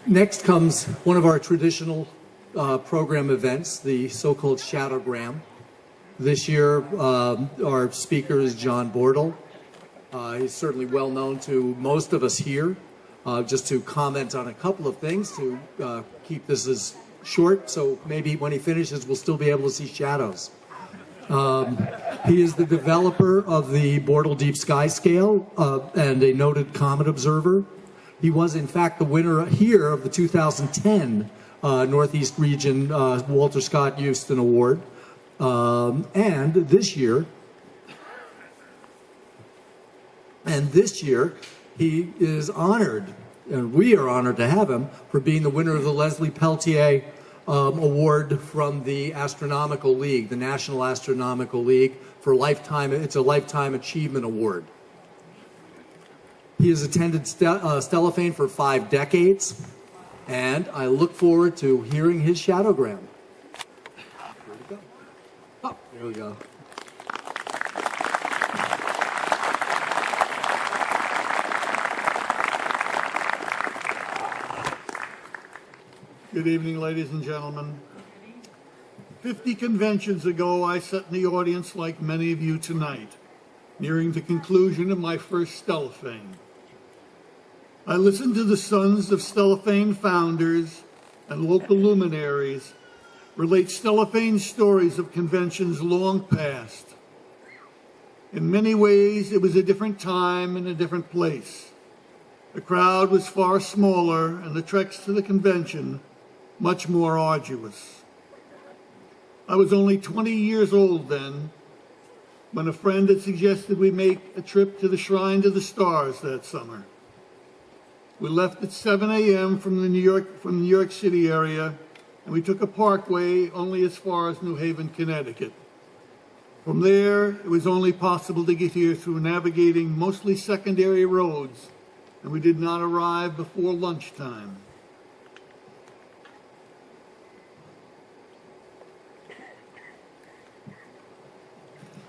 Next comes one of our traditional program events, the so-called Shadowgram. This year, our speaker is John Bortle. He's certainly well known to most of us here. Just to comment on a couple of things to keep this as short, so maybe when he finishes, we'll still be able to see shadows. He is the developer of the Bortle Deep Sky Scale and a noted comet observer. He was, in fact, the winner here of the 2010 Northeast Region Walter Scott Houston Award. And this year, he is honored, and we are honored to have him, for being the winner of the Leslie Peltier Award from the Astronomical League, the National Astronomical League, for lifetime. It's a Lifetime Achievement Award. He has attended Stellafane for 5 decades, and I look forward to hearing his Shadowgram. Here we go. Oh, there we go. Good evening, ladies and gentlemen. 50 conventions ago, I sat in the audience like many of you tonight, nearing the conclusion of my first Stellafane. I listened to the sons of Stellafane founders and local luminaries relate Stellafane stories of conventions long past. In many ways, it was a different time and a different place. The crowd was far smaller and the treks to the convention much more arduous. I was only 20 years old then, when a friend had suggested we make a trip to the Shrine to the Stars that summer. We left at 7 a.m. from the New York City area, and we took a parkway only as far as New Haven, Connecticut. From there, it was only possible to get here through navigating mostly secondary roads, and we did not arrive before lunchtime.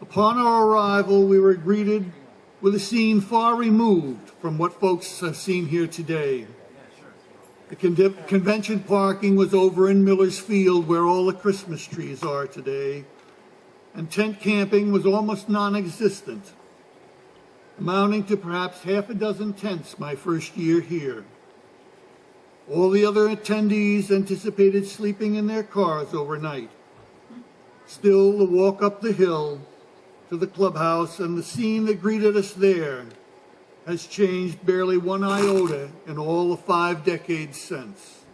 Upon our arrival, we were greeted with a scene far removed from what folks have seen here today. The convention parking was over in Miller's Field, where all the Christmas trees are today, and tent camping was almost non-existent, amounting to perhaps half a dozen tents my first year here. All the other attendees anticipated sleeping in their cars overnight. Still, the walk up the hill to the clubhouse and the scene that greeted us there has changed barely one iota in all the 5 decades since.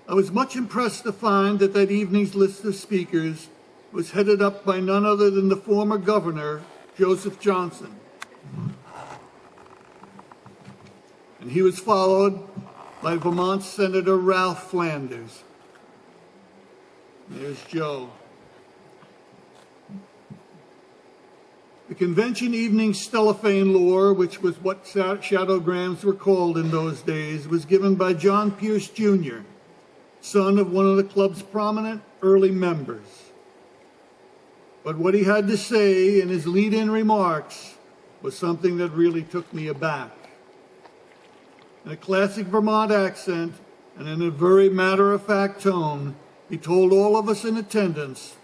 I was much impressed to find that evening's list of speakers was headed up by none other than the former governor, Joseph Johnson. And he was followed by Vermont Senator Ralph Flanders. There's Joe. The convention evening Stellafane lore, which was what Shadowgrams were called in those days, was given by John Pierce Jr., son of one of the club's prominent early members. But what he had to say in his lead-in remarks was something that really took me aback. In a classic Vermont accent and in a very matter-of-fact tone, he told all of us in attendance,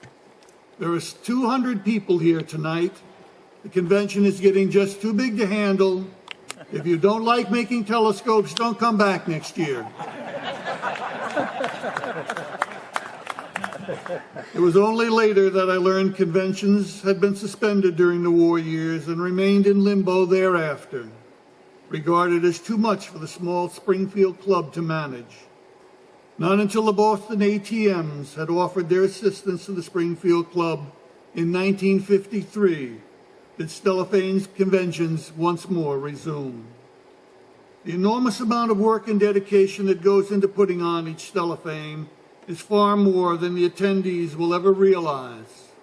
"There are 200 people here tonight. The convention is getting just too big to handle. If you don't like making telescopes, don't come back next year." It was only later that I learned conventions had been suspended during the war years and remained in limbo thereafter, regarded as too much for the small Springfield club to manage. Not until the Boston ATMs had offered their assistance to the Springfield Club in 1953 did Stellafane's conventions once more resume. The enormous amount of work and dedication that goes into putting on each Stellafane is far more than the attendees will ever realize.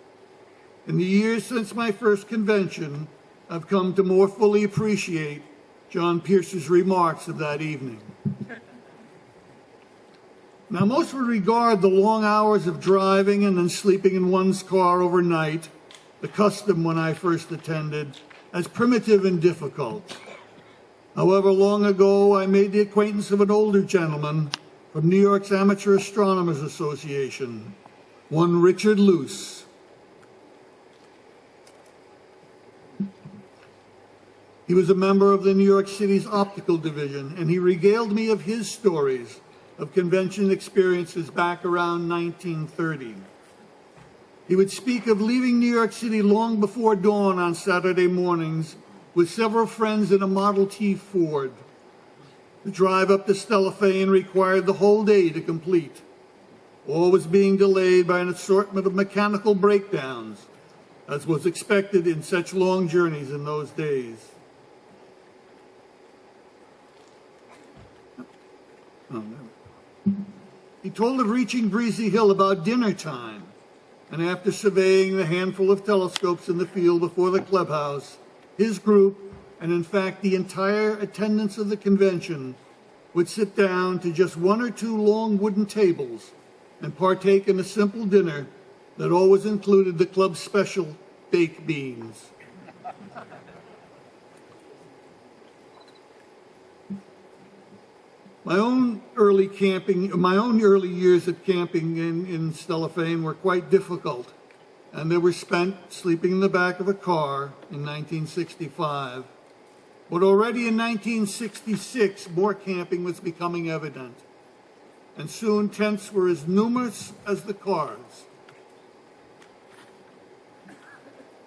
In the years since my first convention, I've come to more fully appreciate John Pierce's remarks of that evening. Now, most would regard the long hours of driving and then sleeping in one's car overnight, the custom when I first attended, as primitive and difficult. However, long ago, I made the acquaintance of an older gentleman from New York's Amateur Astronomers Association, one Richard Luce. He was a member of the New York City's optical division, and he regaled me of his stories of convention experiences back around 1930. He would speak of leaving New York City long before dawn on Saturday mornings with several friends in a Model T Ford. The drive up to Stellafane required the whole day to complete. All was being delayed by an assortment of mechanical breakdowns, as was expected in such long journeys in those days. He told of reaching Breezy Hill about dinner time, and after surveying the handful of telescopes in the field before the clubhouse, his group, and in fact the entire attendance of the convention, would sit down to just one or two long wooden tables and partake in a simple dinner that always included the club's special baked beans. My own early years at camping in Stellafane were quite difficult, and they were spent sleeping in the back of a car in 1965. But already in 1966, more camping was becoming evident, and soon tents were as numerous as the cars.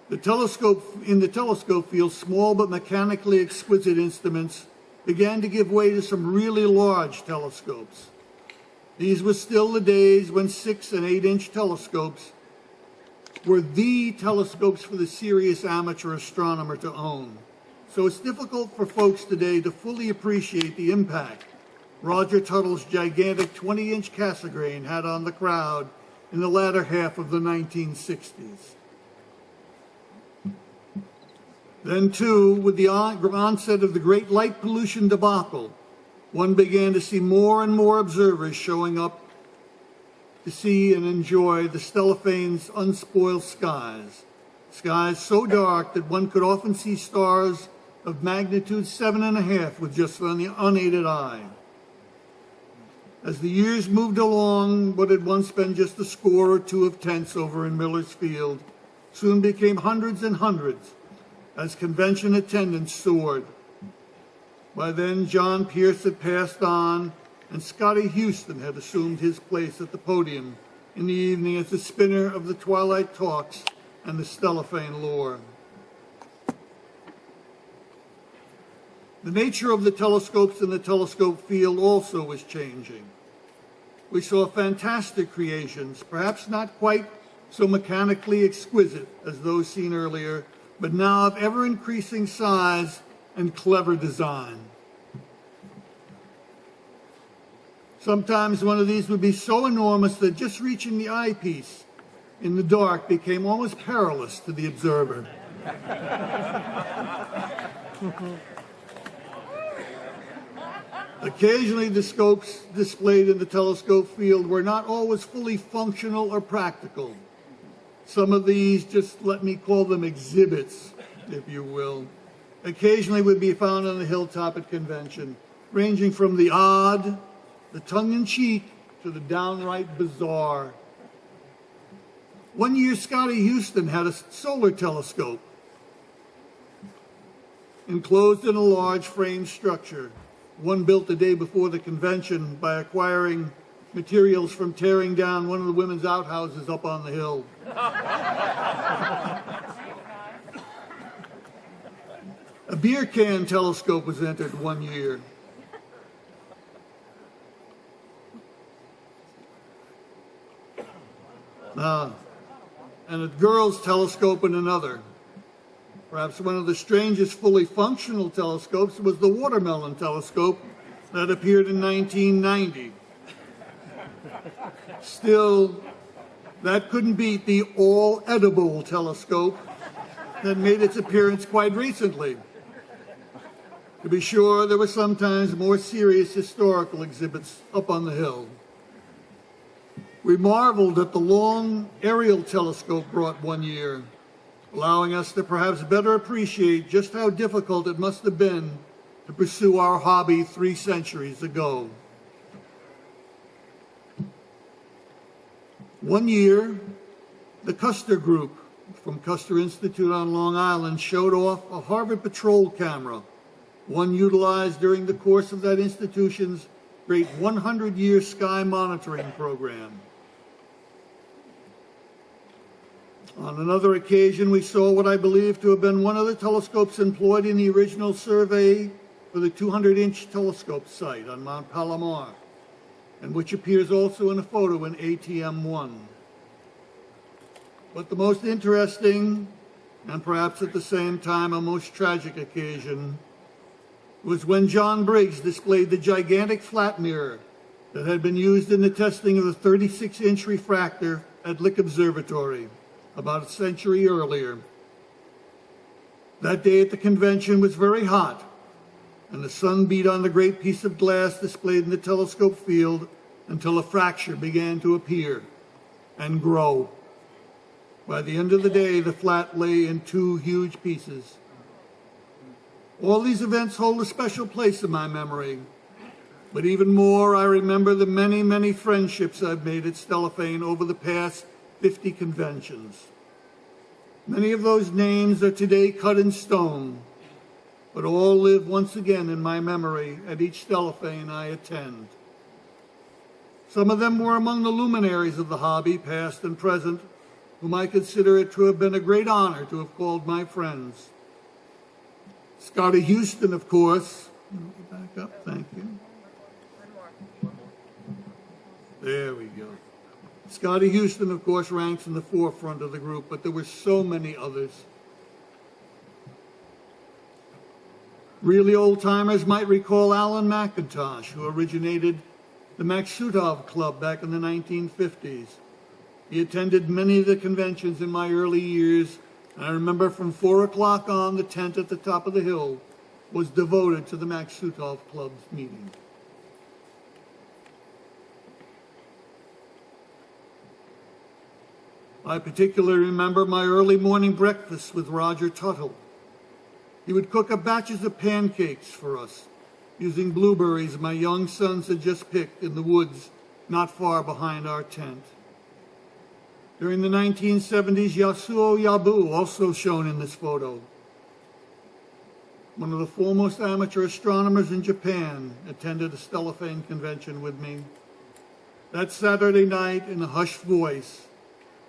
In the telescope field, small but mechanically exquisite instruments began to give way to some really large telescopes. These were still the days when 6 and 8-inch telescopes were the telescopes for the serious amateur astronomer to own. So it's difficult for folks today to fully appreciate the impact Roger Tuttle's gigantic 20-inch Cassegrain had on the crowd in the latter half of the 1960s. Then, too, with the onset of the great light pollution debacle, one began to see more and more observers showing up to see and enjoy the Stellafane's unspoiled skies. Skies so dark that one could often see stars of magnitude 7.5 with just the unaided eye. As the years moved along, what had once been just a score or two of tents over in Miller's Field soon became hundreds and hundreds, as convention attendance soared. By then, John Pierce had passed on, and Scotty Houston had assumed his place at the podium in the evening as the spinner of the Twilight Talks and the Stellafane lore. The nature of the telescopes in the telescope field also was changing. We saw fantastic creations, perhaps not quite so mechanically exquisite as those seen earlier, but now of ever-increasing size and clever design. Sometimes one of these would be so enormous that just reaching the eyepiece in the dark became almost perilous to the observer. Occasionally, the scopes displayed in the telescope field were not always fully functional or practical. Some of these, just let me call them exhibits, if you will, occasionally would be found on the hilltop at convention, ranging from the odd, the tongue-in-cheek, to the downright bizarre. One year, Scotty Houston had a solar telescope enclosed in a large frame structure, one built the day before the convention by acquiring materials from tearing down one of the women's outhouses up on the hill. A beer can telescope was entered one year. And a girl's telescope in another. Perhaps one of the strangest fully functional telescopes was the watermelon telescope that appeared in 1990. Still, that couldn't beat the all-edible telescope that made its appearance quite recently. To be sure, there were sometimes more serious historical exhibits up on the hill. We marveled at the long aerial telescope brought one year, allowing us to perhaps better appreciate just how difficult it must have been to pursue our hobby 3 centuries ago. One year, the Custer Group from Custer Institute on Long Island showed off a Harvard Patrol camera, one utilized during the course of that institution's great 100-year sky monitoring program. On another occasion, we saw what I believe to have been one of the telescopes employed in the original survey for the 200-inch telescope site on Mount Palomar, and which appears also in a photo in ATM-1. But the most interesting, and perhaps at the same time a most tragic occasion, was when John Briggs displayed the gigantic flat mirror that had been used in the testing of the 36-inch refractor at Lick Observatory about a century earlier. That day at the convention was very hot, and the sun beat on the great piece of glass displayed in the telescope field until a fracture began to appear and grow. By the end of the day, the flat lay in 2 huge pieces. All these events hold a special place in my memory, but even more, I remember the many, many friendships I've made at Stellafane over the past 50 conventions. Many of those names are today cut in stone, but all live once again in my memory at each Stellafane I attend. Some of them were among the luminaries of the hobby, past and present, whom I consider it to have been a great honor to have called my friends. Scotty Houston, of course. Back up, thank you. There we go. Scotty Houston, of course, ranks in the forefront of the group, but there were so many others. Really old-timers might recall Alan McIntosh, who originated the Maksutov Club back in the 1950s. He attended many of the conventions in my early years, and I remember from 4 o'clock on, the tent at the top of the hill was devoted to the Maksutov Club's meeting. I particularly remember my early morning breakfast with Roger Tuttle. He would cook up batches of pancakes for us, using blueberries my young sons had just picked in the woods not far behind our tent. During the 1970s, Yasuo Yabu, also shown in this photo, one of the foremost amateur astronomers in Japan, attended a Stellafane convention with me. That Saturday night, in a hushed voice,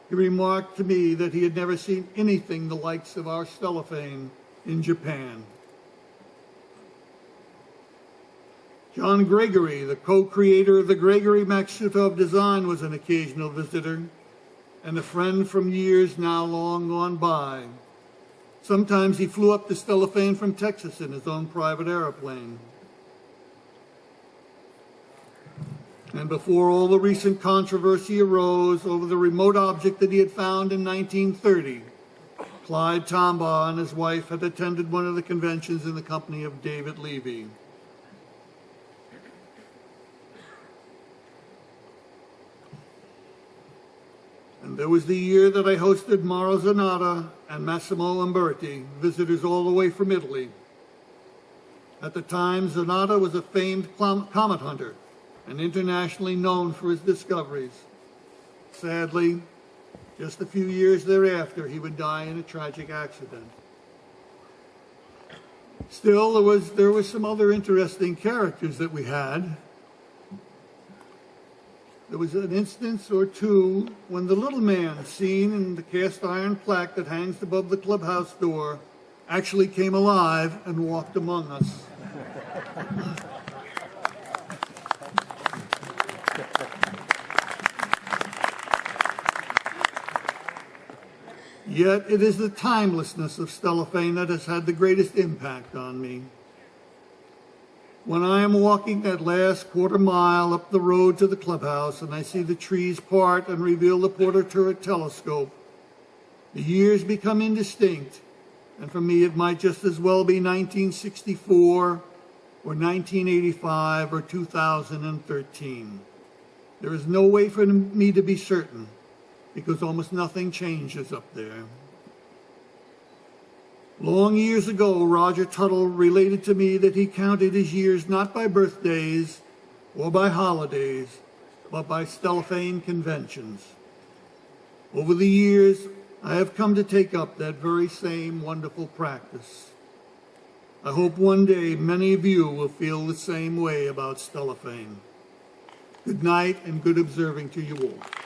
he remarked to me that he had never seen anything the likes of our Stellafane in Japan. John Gregory, the co-creator of the Gregory Maksutov design, was an occasional visitor and a friend from years now long gone by. Sometimes he flew up to Stellafane from Texas in his own private airplane. And before all the recent controversy arose over the remote object that he had found in 1930, Clyde Tombaugh and his wife had attended one of the conventions in the company of David Levy. And there was the year that I hosted Mauro Zanata and Massimo Umberti, visitors all the way from Italy. At the time, Zanata was a famed comet hunter and internationally known for his discoveries. Sadly, just a few years thereafter, he would die in a tragic accident. Still, there were some other interesting characters that we had. There was an instance or two when the little man seen in the cast iron plaque that hangs above the clubhouse door actually came alive and walked among us. Yet it is the timelessness of Stellafane that has had the greatest impact on me. When I am walking that last quarter mile up the road to the clubhouse and I see the trees part and reveal the Porter turret telescope, the years become indistinct, and for me it might just as well be 1964 or 1985 or 2013. There is no way for me to be certain, because almost nothing changes up there. Long years ago, Roger Tuttle related to me that he counted his years not by birthdays or by holidays, but by Stellafane conventions. Over the years, I have come to take up that very same wonderful practice. I hope one day many of you will feel the same way about Stellafane. Good night and good observing to you all.